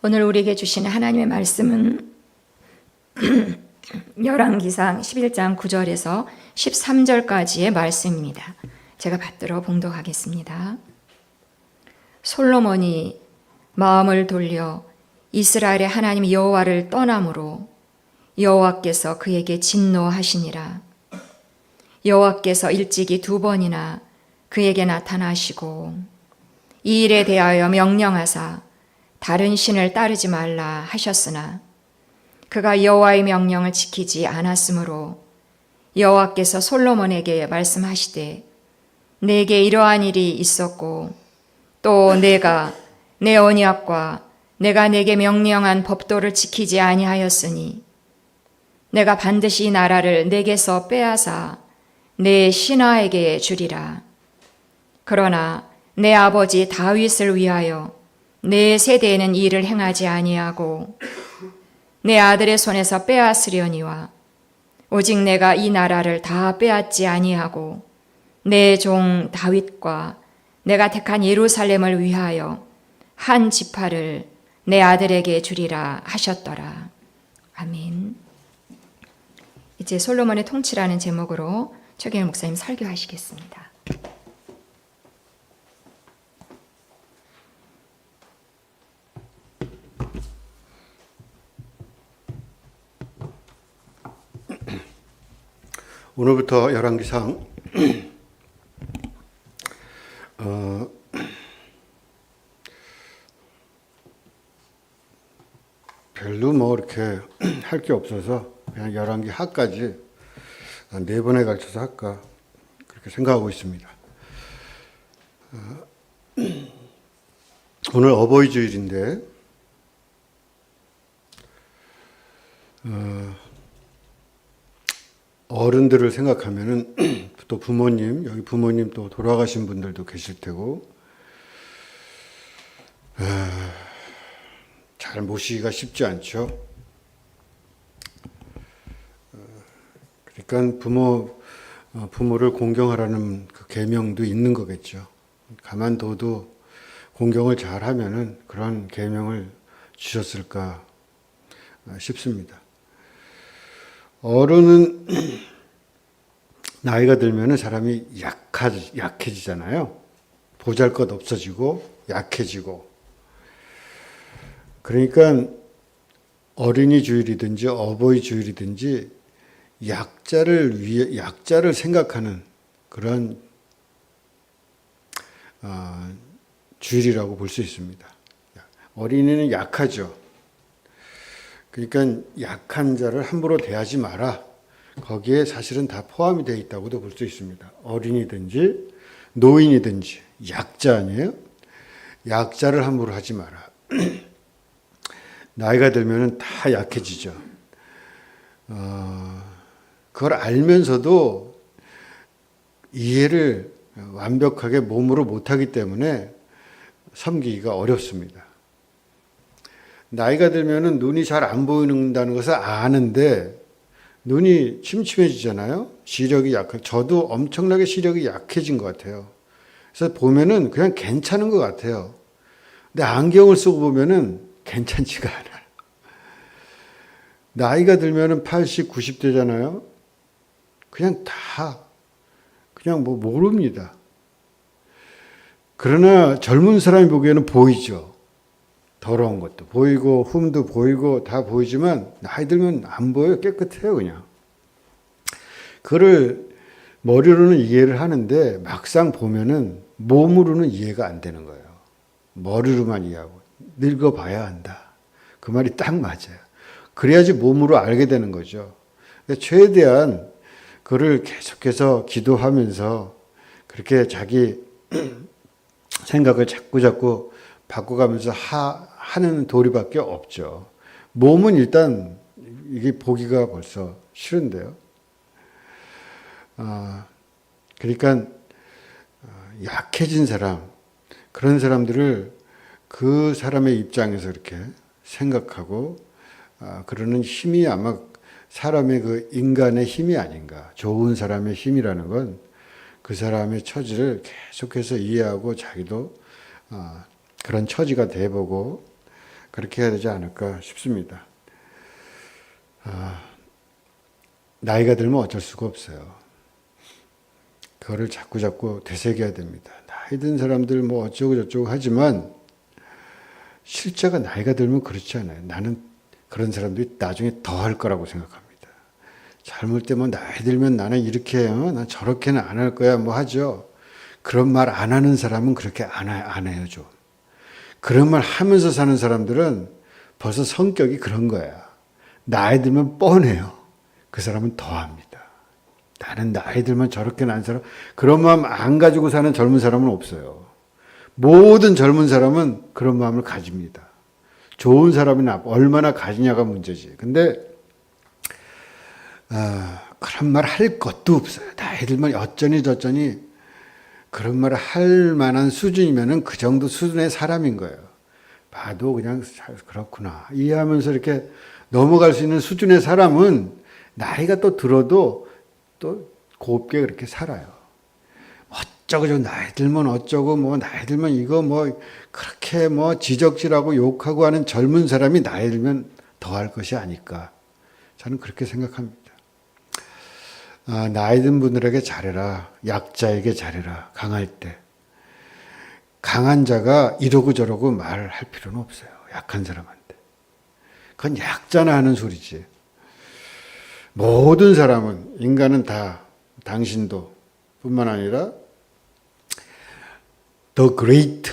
오늘 우리에게 주시는 하나님의 말씀은 열왕기상 11장 9절에서 13절까지의 말씀입니다. 제가 받들어 봉독하겠습니다. 솔로몬이 마음을 돌려 이스라엘의 하나님 여호와를 떠남으로 여호와께서 그에게 진노하시니라. 여호와께서 일찍이 2번이나 그에게 나타나시고 이 일에 대하여 명령하사 다른 신을 따르지 말라 하셨으나 그가 여호와의 명령을 지키지 않았으므로 여호와께서 솔로몬에게 말씀하시되 내게 이러한 일이 있었고 또 내가 내 언약과 내가 내게 명령한 법도를 지키지 아니하였으니 내가 반드시 이 나라를 내게서 빼앗아 내 신하에게 주리라. 그러나 내 아버지 다윗을 위하여 내 세대에는 이 일을 행하지 아니하고 내 아들의 손에서 빼앗으려니와 오직 내가 이 나라를 다 빼앗지 아니하고 내 종 다윗과 내가 택한 예루살렘을 위하여 한 지파를 내 아들에게 주리라 하셨더라. 아멘. 이제 솔로몬의 통치라는 제목으로 최경일 목사님 설교하시겠습니다. 오늘부터 열왕기상 별로 이렇게 할 게 없어서 그냥 열왕기 하까지 4번에 걸쳐서 할까 그렇게 생각하고 있습니다. 오늘 어버이 주일인데 어른들을 생각하면은 또 부모님, 여기 부모님 또 돌아가신 분들도 계실 테고, 잘 모시기가 쉽지 않죠. 그러니까 부모를 공경하라는 그 계명도 있는 거겠죠. 가만둬도 공경을 잘 하면은 그런 계명을 주셨을까 싶습니다. 어른은 나이가 들면 사람이 약해지잖아요. 보잘것 없어지고 약해지고. 그러니까 어린이 주일이든지 어버이 주일이든지 약자를 생각하는 그런 주일이라고 볼 수 있습니다. 어린이는 약하죠. 그러니까 약한 자를 함부로 대하지 마라. 거기에 사실은 다 포함이 되어 있다고도 볼 수 있습니다. 어린이든지 노인이든지 약자 아니에요? 약자를 함부로 하지 마라. 나이가 들면 다 약해지죠. 그걸 알면서도 이해를 완벽하게 몸으로 못하기 때문에 섬기기가 어렵습니다. 나이가 들면은 눈이 잘 안 보인다는 것을 아는데 눈이 침침해지잖아요. 시력이 저도 엄청나게 시력이 약해진 것 같아요. 그래서 보면은 그냥 괜찮은 것 같아요. 근데 안경을 쓰고 보면은 괜찮지가 않아요. 나이가 들면은 80, 90대잖아요. 그냥 모릅니다. 그러나 젊은 사람이 보기에는 보이죠. 더러운 것도 보이고 흠도 보이고 다 보이지만 나이 들면 안 보여요. 깨끗해요 그냥. 그를 머리로는 이해를 하는데 막상 보면은 몸으로는 이해가 안 되는 거예요. 머리로만 이해하고 늙어봐야 한다. 그 말이 딱 맞아요. 그래야지 몸으로 알게 되는 거죠. 최대한 그를 계속해서 기도하면서 그렇게 자기 생각을 자꾸 바꿔가면서 하는 도리밖에 없죠. 몸은 일단 이게 보기가 벌써 싫은데요. 그러니까 약해진 사람, 그런 사람들을 그 사람의 입장에서 이렇게 생각하고 그러는 힘이 아마 사람의 그 인간의 힘이 아닌가. 좋은 사람의 힘이라는 건 그 사람의 처지를 계속해서 이해하고 자기도 그런 처지가 돼보고 그렇게 해야 되지 않을까 싶습니다. 나이가 들면 어쩔 수가 없어요. 그거를 자꾸 되새겨야 됩니다. 나이 든 사람들 뭐 어쩌고 저쩌고 하지만 실제가 나이가 들면 그렇지 않아요. 나는 그런 사람들이 나중에 더 할 거라고 생각합니다. 젊을 때 뭐 나이 들면 나는 이렇게 해요. 난 저렇게는 안 할 거야 뭐 하죠. 그런 말 안 하는 사람은 그렇게 안 해요 좀. 그런 말 하면서 사는 사람들은 벌써 성격이 그런 거야. 나이 들면 뻔해요. 그 사람은 더 합니다. 나는 나이 들면 저렇게 난 사람, 그런 마음 안 가지고 사는 젊은 사람은 없어요. 모든 젊은 사람은 그런 마음을 가집니다. 좋은 사람이나 얼마나 가지냐가 문제지. 근데 그런 말 할 것도 없어요. 나이 들면 어쩌니 저쩌니 그런 말을 할 만한 수준이면은 그 정도 수준의 사람인 거예요. 봐도 그냥 그렇구나 이해하면서 이렇게 넘어갈 수 있는 수준의 사람은 나이가 또 들어도 또 곱게 그렇게 살아요. 어쩌고 저 나이 들면 어쩌고 뭐 나이 들면 이거 뭐 그렇게 뭐 지적질하고 욕하고 하는 젊은 사람이 나이 들면 더 할 것이 아닐까. 저는 그렇게 생각합니다. 나이 든 분들에게 잘해라. 약자에게 잘해라. 강할 때. 강한 자가 이러고 저러고 말을 할 필요는 없어요. 약한 사람한테. 그건 약자나 하는 소리지. 모든 사람은, 인간은 다, 당신도 뿐만 아니라 The Great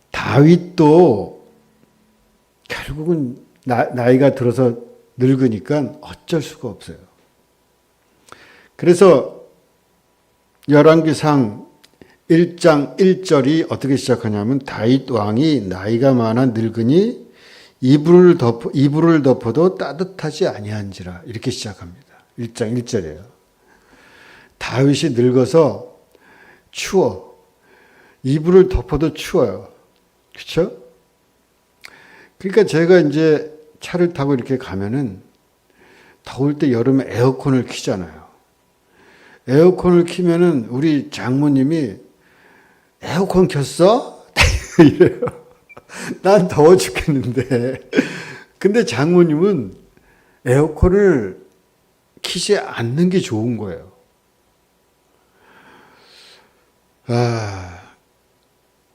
다윗도 결국은 나이가 들어서 늙으니까 어쩔 수가 없어요. 그래서 열왕기상 1장 1절이 어떻게 시작하냐면 다윗 왕이 나이가 많아 늙으니 이불을 덮어도 따뜻하지 아니한지라 이렇게 시작합니다. 1장 1절이에요. 다윗이 늙어서 추워. 이불을 덮어도 추워요. 그렇죠? 그러니까 제가 이제 차를 타고 이렇게 가면은 더울 때 여름에 에어컨을 켜잖아요. 에어컨을 켜면은 우리 장모님이 에어컨 켰어? 이래요. 난 더워 죽겠는데. 근데 장모님은 에어컨을 켜지 않는 게 좋은 거예요.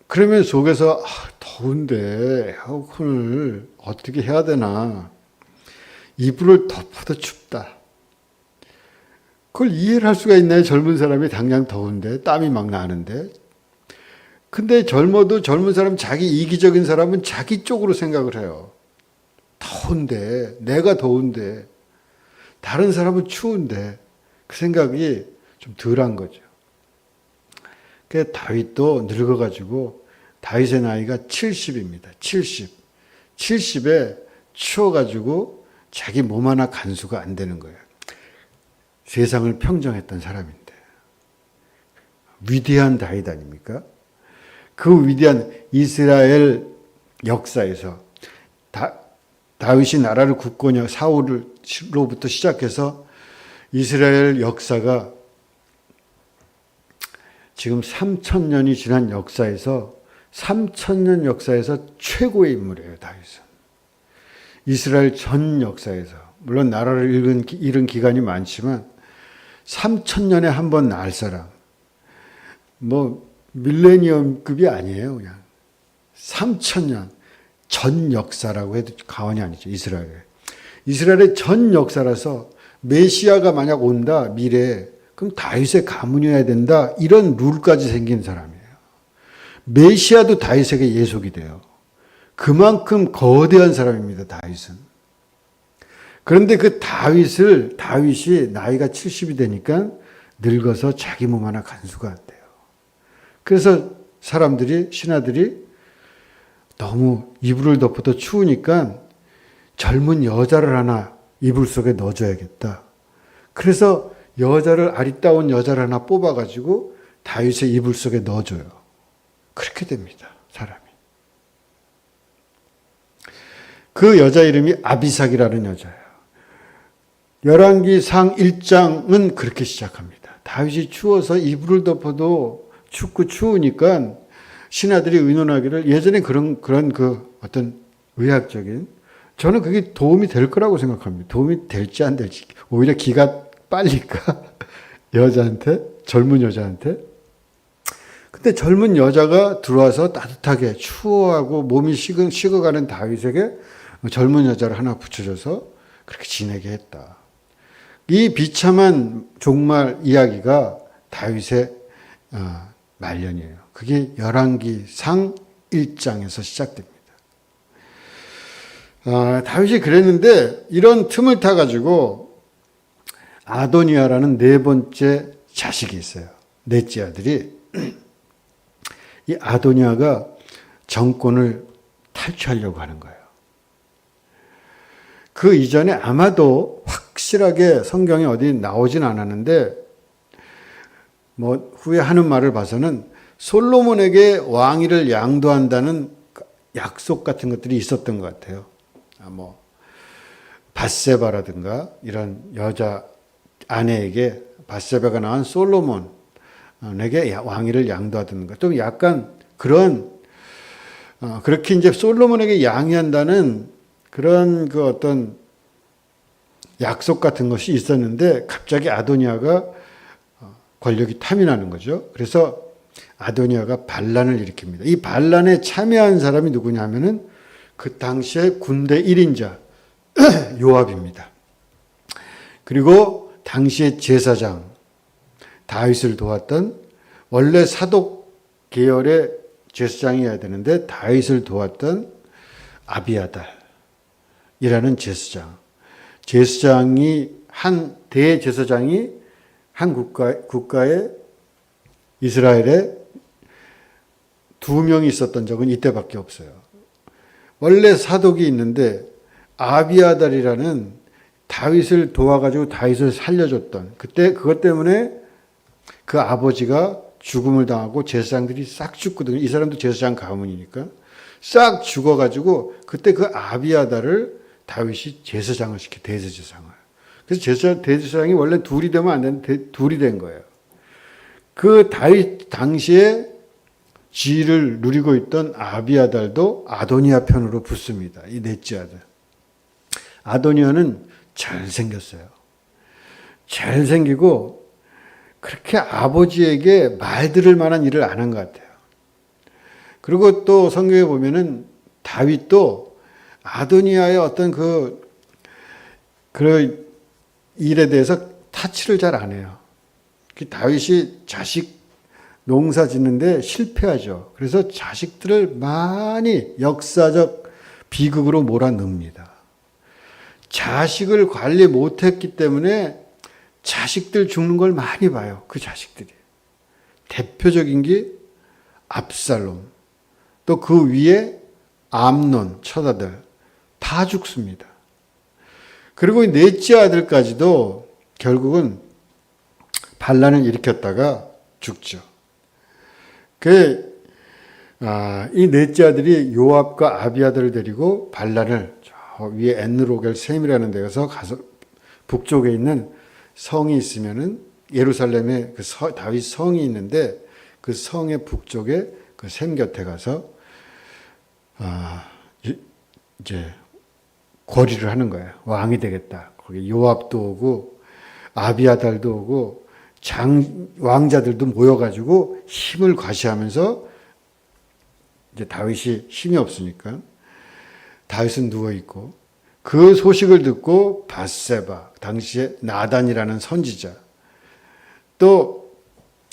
그러면 속에서 더운데 에어컨을 어떻게 해야 되나. 이불을 덮어도 춥다. 그걸 이해를 할 수가 있나요? 젊은 사람이 당장 더운데 땀이 막 나는데. 근데 젊은 사람, 자기 이기적인 사람은 자기 쪽으로 생각을 해요. 더운데, 내가 더운데, 다른 사람은 추운데, 그 생각이 좀 덜한 거죠. 그 다윗도 늙어가지고, 다윗의 나이가 70입니다. 70에 추워가지고 자기 몸 하나 간수가 안 되는 거예요. 세상을 평정했던 사람인데. 위대한 다윗 아닙니까? 그 위대한 이스라엘 역사에서 다윗이 나라를 굳건히 사울로부터 시작해서 이스라엘 역사가 지금 3,000년이 지난 역사에서 3,000년 역사에서 최고의 인물이에요. 다윗은. 이스라엘 전 역사에서. 물론 나라를 잃은 기간이 많지만 3,000년에 한 번 날 사람. 뭐 밀레니엄급이 아니에요. 그냥 3,000년 전 역사라고 해도 과언이 아니죠. 이스라엘의 전 역사라서 메시아가 만약 온다 미래에 그럼 다윗의 가문이어야 된다 이런 룰까지 생긴 사람이에요. 메시아도 다윗에게 예속이 돼요. 그만큼 거대한 사람입니다. 다윗은. 그런데 그 다윗이 나이가 70이 되니까 늙어서 자기 몸 하나 간수가 안 돼요. 그래서 신하들이 너무 이불을 덮어도 추우니까 젊은 여자를 하나 이불 속에 넣어줘야겠다. 그래서 아리따운 여자를 하나 뽑아가지고 다윗의 이불 속에 넣어줘요. 그렇게 됩니다. 사람이. 그 여자 이름이 아비삭이라는 여자예요. 열왕기상 1장은 그렇게 시작합니다. 다윗이 추워서 이불을 덮어도 춥고 추우니까 신하들이 의논하기를 예전에 그런 그 어떤 의학적인 저는 그게 도움이 될 거라고 생각합니다. 도움이 될지 안 될지 오히려 기가 빨릴까 여자한테 젊은 여자한테. 근데 젊은 여자가 들어와서 따뜻하게 추워하고 몸이 식어가는 다윗에게 젊은 여자를 하나 붙여줘서 그렇게 지내게 했다. 이 비참한 종말 이야기가 다윗의 말년이에요. 그게 열왕기상 1장에서 시작됩니다. 다윗이 그랬는데 이런 틈을 타가지고 아도니아라는 네 번째 자식이 있어요. 넷째 아들이. 이 아도니아가 정권을 탈취하려고 하는 거예요. 그 이전에 아마도 확실하게 성경에 어디 나오진 않았는데 뭐 후에 하는 말을 봐서는 솔로몬에게 왕위를 양도한다는 약속 같은 것들이 있었던 것 같아요. 뭐 밧세바라든가 이런 여자 아내에게 밧세바가 낳은 솔로몬에게 왕위를 양도하든가 좀 약간 그런 그렇게 이제 솔로몬에게 양위한다는 그런 그 어떤 약속 같은 것이 있었는데 갑자기 아도니아가 권력이 탐이 나는 거죠. 그래서 아도니아가 반란을 일으킵니다. 이 반란에 참여한 사람이 누구냐면은 그 당시에 군대 1인자 요압입니다. 그리고 당시의 제사장 다윗을 도왔던 원래 사독 계열의 제사장이어야 되는데 다윗을 도왔던 아비아달이라는 제사장이 한 대제사장이 한 국가에 이스라엘에 2명이 있었던 적은 이때밖에 없어요. 원래 사독이 있는데 아비아달이라는 다윗을 도와가지고 다윗을 살려줬던 그때 그것 때문에 그 아버지가 죽음을 당하고 제사장들이 싹 죽거든요. 이 사람도 제사장 가문이니까 싹 죽어가지고 그때 그 아비아달을 다윗이 제사장을 시켜 대제사장을. 그래서 대제사장이 원래 둘이 되면 안 되는데 둘이 된 거예요. 그 다윗 당시에 지위를 누리고 있던 아비아달도 아도니아 편으로 붙습니다. 이 넷째 아들. 아도니아는 잘생겼어요. 잘생기고 그렇게 아버지에게 말 들을 만한 일을 안 한 것 같아요. 그리고 또 성경에 보면은 다윗도 아도니아의 어떤 그런 일에 대해서 타치를 잘 안 해요. 다윗이 자식 농사 짓는데 실패하죠. 그래서 자식들을 많이 역사적 비극으로 몰아넣습니다. 자식을 관리 못했기 때문에 자식들 죽는 걸 많이 봐요. 그 자식들이. 대표적인 게 압살롬. 또 그 위에 암논, 첫 아들. 다 죽습니다. 그리고 넷째 아들까지도 결국은 반란을 일으켰다가 죽죠. 이 넷째 아들이 요압과 아비아들을 데리고 반란을 저 위에 엔르로겔 셈이라는 데 가서 북쪽에 있는 성이 있으면은 예루살렘에 다윗 성이 있는데 그 성의 북쪽에 그 셈 곁에 가서 이제 거리를 하는 거예요. 왕이 되겠다. 거기 요압도 오고 아비아달도 오고 왕자들도 모여가지고 힘을 과시하면서 이제 다윗이 힘이 없으니까 다윗은 누워 있고 그 소식을 듣고 밧세바 당시에 나단이라는 선지자 또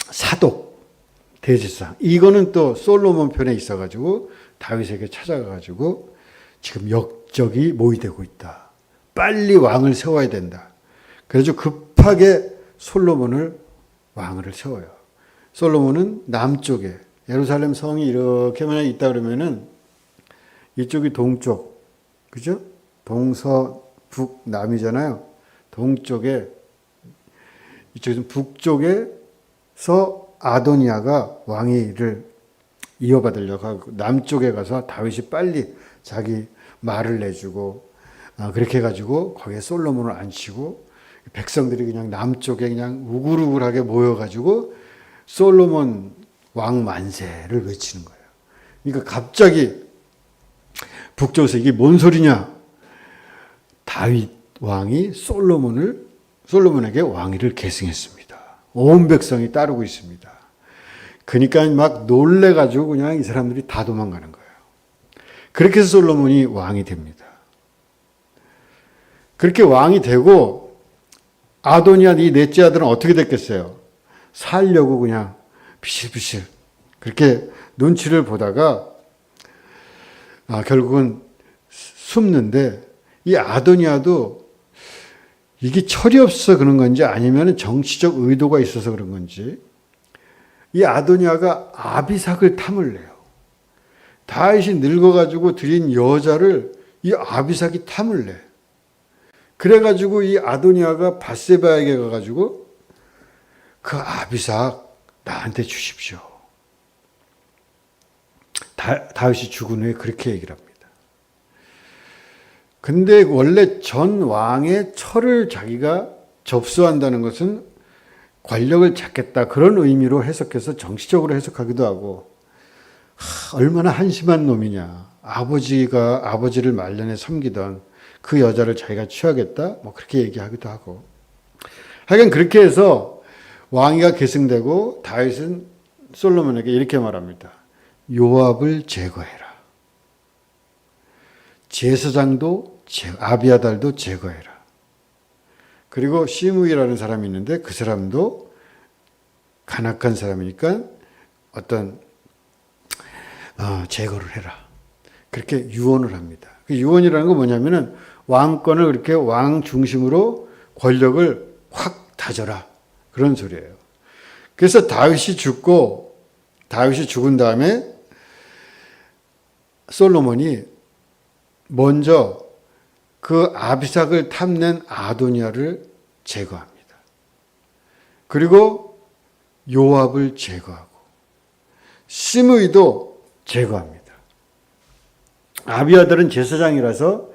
사독 대제사장 이거는 또 솔로몬 편에 있어가지고 다윗에게 찾아가가지고 지금 역적이 모이되고 있다. 빨리 왕을 세워야 된다. 그래서 급하게 솔로몬을 왕을 세워요. 솔로몬은 남쪽에 예루살렘 성이 이렇게만 있다 그러면은 이쪽이 동쪽, 그죠? 동서북남이잖아요. 동쪽에 이쪽에서 북쪽에서 아도니아가 왕위를 이어받으려고 하고 남쪽에 가서 다윗이 빨리 자기 말을 내주고 그렇게 해가지고 거기에 솔로몬을 앉히고 백성들이 그냥 남쪽에 그냥 우글우글하게 모여가지고 솔로몬 왕 만세를 외치는 거예요. 그러니까 갑자기 북쪽에서 이게 뭔 소리냐? 다윗 왕이 솔로몬에게 왕위를 계승했습니다. 온 백성이 따르고 있습니다. 그러니까 막 놀래가지고 그냥 이 사람들이 다 도망가는 거예요. 그렇게 해서 솔로몬이 왕이 됩니다. 그렇게 왕이 되고 아도니아 이 넷째 아들은 어떻게 됐겠어요? 살려고 그냥 비실비실 그렇게 눈치를 보다가 결국은 숨는데 이 아도니아도 이게 철이 없어서 그런 건지 아니면 정치적 의도가 있어서 그런 건지 이 아도니아가 아비삭을 탐을 내요. 다윗이 늙어가지고 들인 여자를 이 아비삭이 탐을 내. 그래가지고 이 아도니아가 밧세바에게 가가지고 그 아비삭 나한테 주십시오. 다윗이 죽은 후에 그렇게 얘기를 합니다. 근데 원래 전 왕의 철을 자기가 접수한다는 것은 권력을 잡겠다 그런 의미로 해석해서 정치적으로 해석하기도 하고 얼마나 한심한 놈이냐. 아버지를 말년에 섬기던 그 여자를 자기가 취하겠다 뭐 그렇게 얘기하기도 하고 하여간 그렇게 해서 왕위가 계승되고 다윗은 솔로몬에게 이렇게 말합니다. 요압을 제거해라. 제사장도 아비아달도 제거해라. 그리고 시므이라는 사람이 있는데 그 사람도 간악한 사람이니까 어떤 제거를 해라. 그렇게 유언을 합니다. 그 유언이라는 건 뭐냐면은 왕권을 그렇게 왕 중심으로 권력을 확 다져라. 그런 소리예요. 그래서 다윗이 죽은 다음에 솔로몬이 먼저 그 아비삭을 탐낸 아도니아를 제거합니다. 그리고 요압을 제거하고 시므이도 제거합니다. 아비아들은 제사장이라서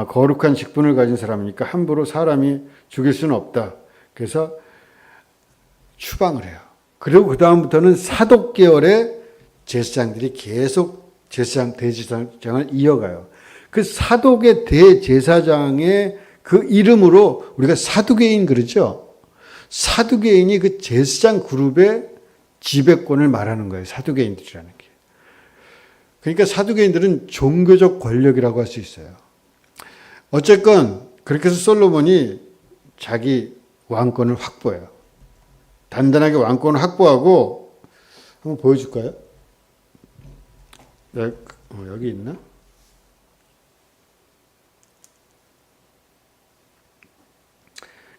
거룩한 직분을 가진 사람이니까 함부로 사람이 죽일 수는 없다. 그래서 추방을 해요. 그리고 그 다음부터는 사독 계열의 제사장들이 계속 대제사장을 이어가요. 그 사독의 대제사장의 그 이름으로 우리가 사두개인 그러죠. 사두개인이 그 제사장 그룹의 지배권을 말하는 거예요. 사두개인들이라는 게. 그러니까 사두개인들은 종교적 권력이라고 할 수 있어요. 어쨌건 그렇게 해서 솔로몬이 자기 왕권을 확보해요. 단단하게 왕권을 확보하고 한번 보여줄까요? 여기 있나?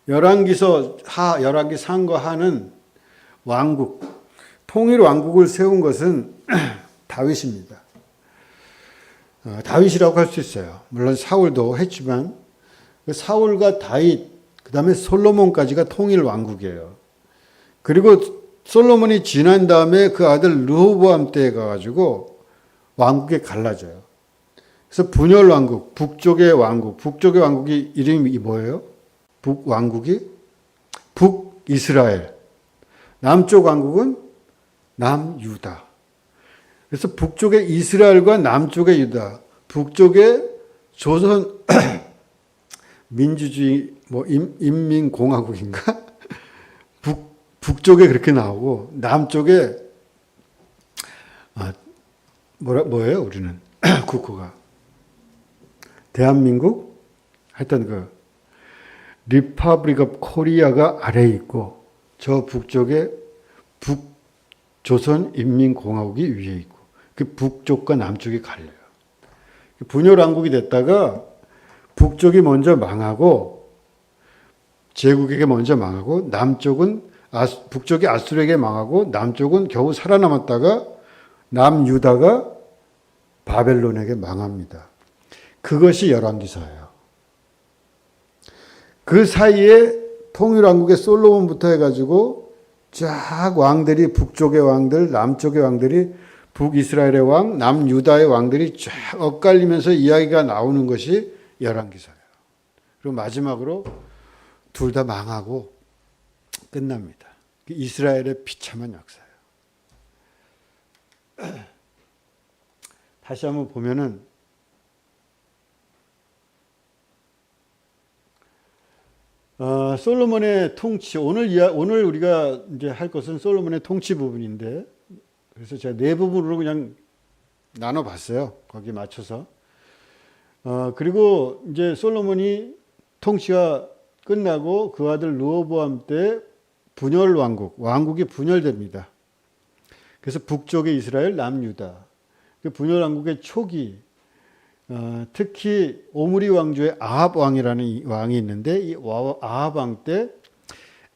열왕기 상과 하는 왕국, 통일 왕국을 세운 것은 다윗입니다. 다윗이라고 할 수 있어요. 물론 사울도 했지만 사울과 다윗, 그 다음에 솔로몬까지가 통일 왕국이에요. 그리고 솔로몬이 지난 다음에 그 아들 르호보암 때에 가가지고 왕국이 갈라져요. 그래서 분열 왕국, 북쪽의 왕국이 이름이 뭐예요? 북왕국이 북이스라엘, 남쪽 왕국은 남유다. 그래서 북쪽의 이스라엘과 남쪽의 유다, 북쪽의 조선 민주주의 인민공화국인가? 북쪽에 그렇게 나오고 남쪽에 뭐예요? 우리는 국호가 대한민국 하여튼 그 리퍼블릭 오브 코리아가 아래에 있고 저 북쪽에 북조선인민공화국이 위에 있고 그 북쪽과 남쪽이 갈려요. 분열왕국이 됐다가 북쪽이 먼저 망하고 제국에게 먼저 망하고 북쪽이 아수르에게 망하고 남쪽은 겨우 살아남았다가 남유다가 바벨론에게 망합니다. 그것이 열왕기서예요. 그 사이에 통일왕국의 솔로몬부터 해가지고 쫙 왕들이 북쪽의 왕들, 남쪽의 왕들이 북이스라엘의 왕, 남유다의 왕들이 쫙 엇갈리면서 이야기가 나오는 것이 열왕기서예요. 그리고 마지막으로 둘 다 망하고 끝납니다. 이스라엘의 비참한 역사예요. 다시 한번 보면은 솔로몬의 통치, 오늘 우리가 이제 할 것은 솔로몬의 통치 부분인데, 그래서 제가 네 부분으로 그냥 나눠봤어요. 거기에 맞춰서. 그리고 이제 솔로몬이 통치가 끝나고 그 아들 르호보암 때 분열 왕국이 분열됩니다. 그래서 북쪽의 이스라엘, 남유다. 그 분열 왕국의 초기, 특히 오므리 왕조의 아합 왕이라는 왕이 있는데 이 아합 왕 때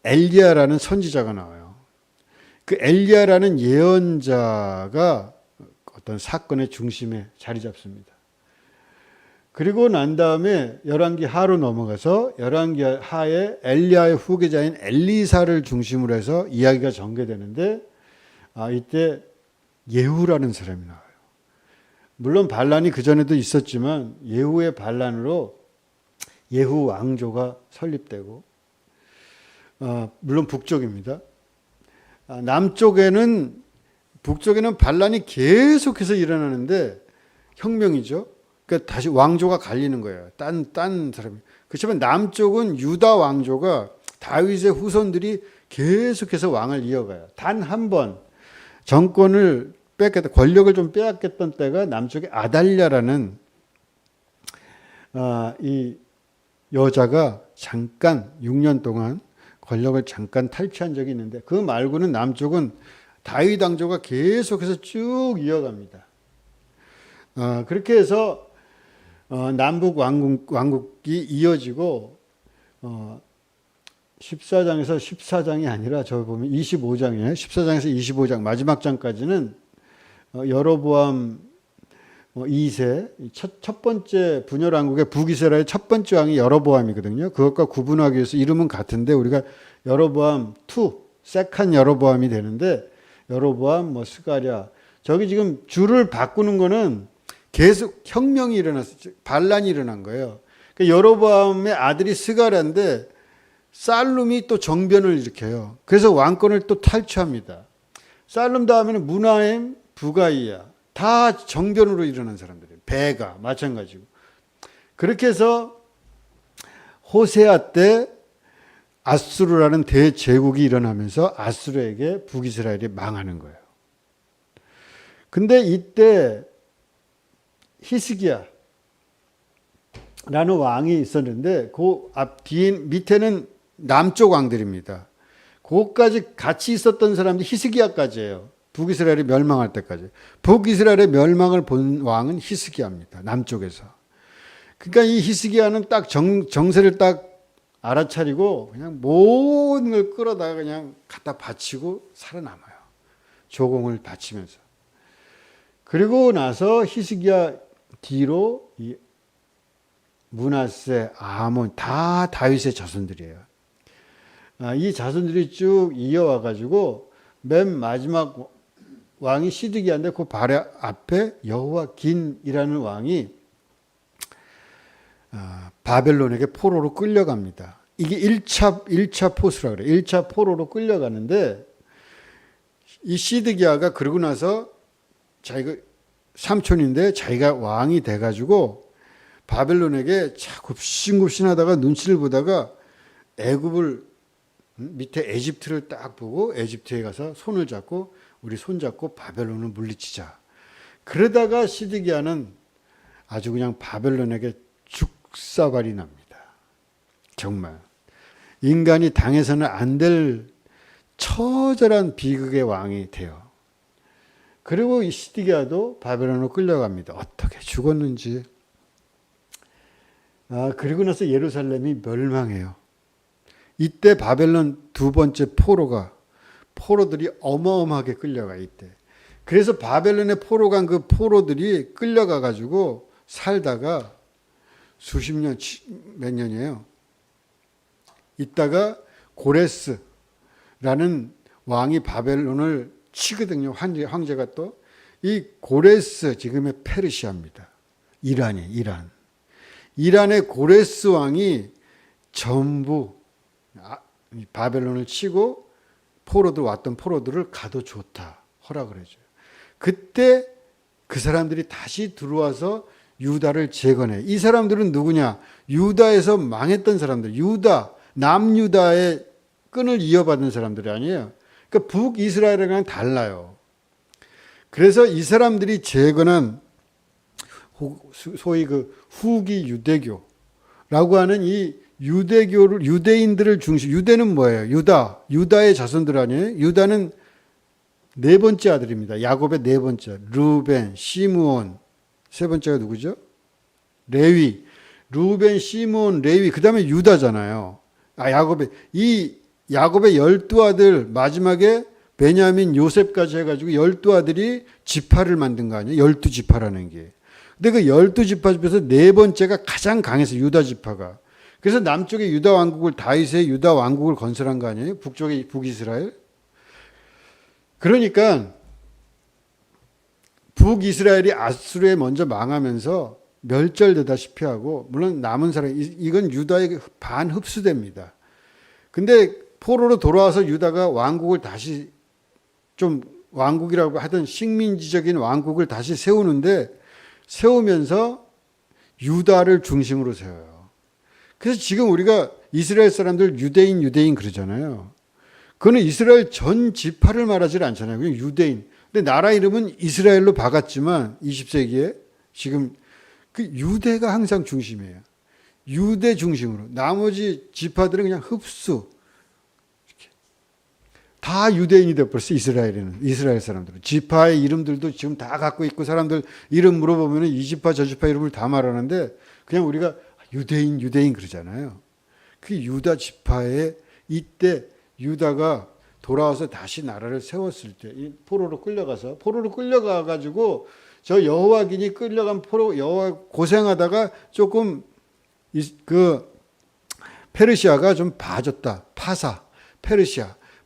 엘리야라는 선지자가 나와요. 그 엘리야라는 예언자가 어떤 사건의 중심에 자리 잡습니다. 그리고 난 다음에 열왕기 하로 넘어가서 열왕기 하에 엘리야의 후계자인 엘리사를 중심으로 해서 이야기가 전개되는데 이때 예후라는 사람이 나와요. 물론 반란이 그전에도 있었지만 예후의 반란으로 예후 왕조가 설립되고 물론 북쪽입니다. 북쪽에는 반란이 계속해서 일어나는데 혁명이죠. 그러니까 다시 왕조가 갈리는 거예요. 딴 사람이. 그렇지만 남쪽은 유다 왕조가 다윗의 후손들이 계속해서 왕을 이어가요. 단 한 번 정권을 권력을 좀 빼앗겼던 때가 남쪽의 아달랴라는 이 여자가 잠깐 6년 동안 권력을 잠깐 탈취한 적이 있는데 그 말고는 남쪽은 다윗 왕조가 계속해서 쭉 이어갑니다. 그렇게 해서 남북 왕국이 이어지고 14장에서 14장이 아니라 저 보면 25장이에요. 14장에서 25장 마지막 장까지는 여로보암 2세 첫 번째 분열 왕국의 북이스라엘 첫 번째 왕이 여로보암이거든요. 그것과 구분하기 위해서 이름은 같은데 우리가 여로보암 2, 세칸 여로보암이 되는데 여로보암 스가랴 저기 지금 줄을 바꾸는 거는 계속 혁명이 일어났어요. 반란이 일어난 거예요. 그러니까 여로보암의 아들이 스가랴인데 살룸이 또 정변을 일으켜요. 그래서 왕권을 또 탈취합니다. 살룸 다음에는 무나임, 부가이야 다 정변으로 일어난 사람들이에요. 베가 마찬가지고. 그렇게 해서 호세아 때 아수르라는 대제국이 일어나면서 아수르에게 북이스라엘이 망하는 거예요. 근데 이때 히스기야라는 왕이 있었는데 그 밑에는 남쪽 왕들입니다. 그것까지 같이 있었던 사람들이 히스기야까지예요. 북이스라엘이 멸망할 때까지. 북이스라엘의 멸망을 본 왕은 히스기야입니다. 남쪽에서. 그러니까 이 히스기야는 딱 정세를 딱 알아차리고 그냥 모든 걸 끌어다가 그냥 갖다 바치고 살아남아요. 조공을 바치면서. 그리고 나서 히스기야 뒤로 이 므낫세, 아몬 다 다윗의 자손들이에요. 이 자손들이 쭉 이어와 가지고 맨 마지막 왕이 시드기야인데 그 바로 앞에 여호와긴이라는 왕이 바벨론에게 포로로 끌려갑니다. 이게 1차 포수라 그래요. 1차 포로로 끌려가는데 이 시드기야가 그러고 나서 자기가 삼촌인데 자기가 왕이 돼가지고 바벨론에게 굽신굽신하다가 눈치를 보다가 애굽을 밑에 에집트를 딱 보고 에집트에 가서 손을 잡고 우리 손 잡고 바벨론을 물리치자. 그러다가 시드기야는 아주 그냥 바벨론에게 죽사발이 납니다. 정말 인간이 당해서는 안 될 처절한 비극의 왕이 돼요. 그리고 이 시드기야도 바벨론으로 끌려갑니다. 어떻게 죽었는지. 그리고 나서 예루살렘이 멸망해요. 이때 바벨론 두 번째 포로들이 어마어마하게 끌려가 이때. 그래서 바벨론에 포로 간 그 포로들이 끌려가 가지고 살다가 수십 년, 몇 년이에요. 이따가 고레스라는 왕이 바벨론을 치거든요. 황제가 또. 이 고레스 지금의 페르시아입니다. 이란의 고레스 왕이 전부 바벨론을 치고 왔던 포로들을 가도 좋다 허락을 해줘요. 그때 그 사람들이 다시 들어와서 유다를 재건해. 이 사람들은 누구냐? 유다에서 망했던 사람들, 남유다의 끈을 이어받은 사람들이 아니에요. 그러니까 북이스라엘이랑 달라요. 그래서 이 사람들이 재건한 소위 그 후기 유대교라고 하는 이 유대인들을 중심, 유대는 뭐예요? 유다의 자손들 아니에요? 유다는 네 번째 아들입니다. 야곱의 네 번째. 루벤, 시므온. 세 번째가 누구죠? 레위. 루벤, 시므온, 레위. 그 다음에 유다잖아요. 야곱의 12아들, 마지막에 베냐민, 요셉까지 해가지고 12아들이 지파를 만든 거 아니에요? 12지파라는 게. 근데 그 12지파 중에서 네 번째가 가장 강해서 유다 지파가. 그래서 남쪽에 유다 왕국을, 다윗의 유다 왕국을 건설한 거 아니에요? 북쪽에 북이스라엘. 그러니까 북이스라엘이 아수르에 먼저 망하면서 멸절되다시피 하고, 물론 남은 사람, 이건 유다의 반흡수됩니다. 근데 포로로 돌아와서 유다가 왕국을 다시 좀 왕국이라고 하던 식민지적인 왕국을 다시 세우면서 유다를 중심으로 세워요. 그래서 지금 우리가 이스라엘 사람들 유대인 그러잖아요. 그거는 이스라엘 전 지파를 말하지 않잖아요. 그냥 유대인. 근데 나라 이름은 이스라엘로 바꿨지만 20세기에 지금 그 유대가 항상 중심이에요. 유대 중심으로. 나머지 지파들은 그냥 흡수. 다 유대인이 되어버렸어, 이스라엘 사람들은. 지파의 이름들도 지금 다 갖고 있고, 사람들 이름 물어보면 이 지파 저 지파 이름을 다 말하는데, 그냥 우리가 유대인 그러잖아요. 그 유다 지파에 이때 유다가 돌아와서 다시 나라를 세웠을 때, 이 포로로 끌려가가지고 저 여호와긴이 끌려간 여호와 고생하다가 조금 페르시아가 좀 봐줬다.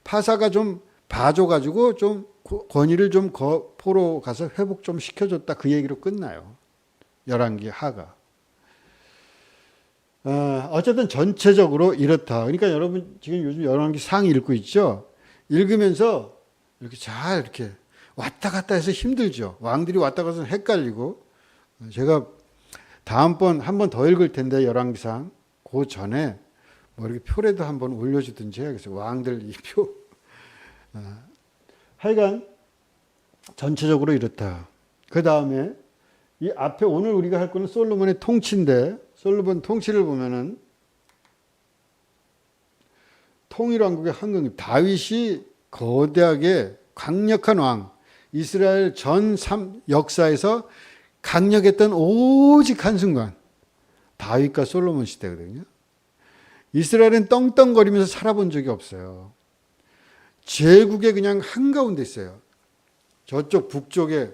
파사가 좀 봐줘가지고 좀 권위를 좀 포로 가서 회복 좀 시켜줬다. 그 얘기로 끝나요. 열왕기 하가. 어쨌든 전체적으로 이렇다. 그러니까 여러분 지금 요즘 열왕기 상 읽고 있죠? 읽으면서 이렇게 왔다 갔다 해서 힘들죠. 왕들이 왔다 가서 헷갈리고. 제가 다음번 한 번 더 읽을 텐데 열왕기상 그 전에 뭐 이렇게 표라도 한번 올려주든지 해야겠어요. 왕들 이 표. 하여간 전체적으로 이렇다. 그 다음에 이 앞에 오늘 우리가 할 거는 솔로몬의 통치인데, 솔로몬 통치를 보면은 통일왕국의 황금, 다윗이 거대하게 강력한 왕, 이스라엘 전 역사에서 강력했던 오직 한순간, 다윗과 솔로몬 시대거든요. 이스라엘은 떵떵거리면서 살아본 적이 없어요. 제국의 그냥 한가운데 있어요. 저쪽 북쪽에,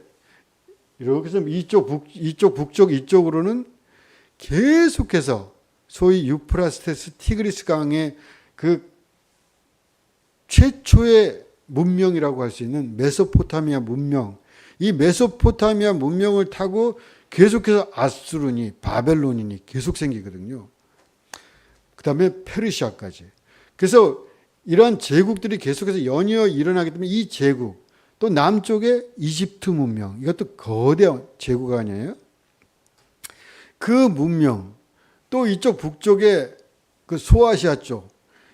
이렇게 해서 이쪽 북쪽 이쪽으로는 계속해서 소위 유프라테스 티그리스 강의 그 최초의 문명이라고 할 수 있는 메소포타미아 문명, 이 메소포타미아 문명을 타고 계속해서 아수르니 바벨론이니 계속 생기거든요. 그 다음에 페르시아까지. 그래서 이러한 제국들이 계속해서 연이어 일어나기 때문에 이 제국, 또 남쪽에 이집트 문명, 이것도 거대한 제국 아니에요? 그 문명, 또 이쪽 북쪽에 그 소아시아 쪽,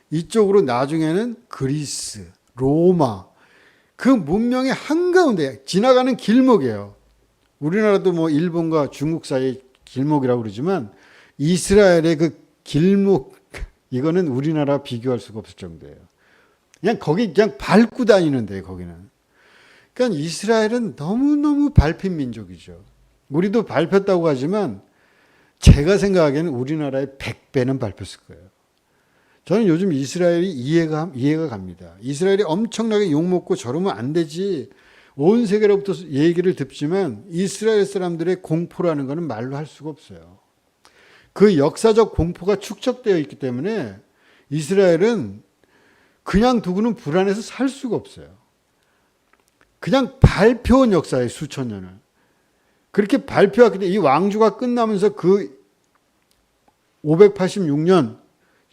이쪽으로 나중에는 그리스, 로마, 그 문명의 한가운데 지나가는 길목이에요. 우리나라도 뭐 일본과 중국 사이의 길목이라고 그러지만 이스라엘의 그 길목, 이거는 우리나라 비교할 수가 없을 정도예요. 그냥 거기 그냥 밟고 다니는데 거기는. 그러니까 이스라엘은 너무너무 밟힌 민족이죠. 우리도 밟혔다고 하지만 제가 생각하기에는 우리나라의 100배는 밟혔을 거예요. 저는 요즘 이스라엘이 이해가 갑니다. 이스라엘이 엄청나게 욕먹고 저러면 안 되지. 온 세계로부터 얘기를 듣지만 이스라엘 사람들의 공포라는 것은 말로 할 수가 없어요. 그 역사적 공포가 축적되어 있기 때문에 이스라엘은 그냥 두고는 불안해서 살 수가 없어요. 그냥 발표한 역사의 수천 년을. 그렇게 발표했기 때문에 이 왕조가 끝나면서 그 586년,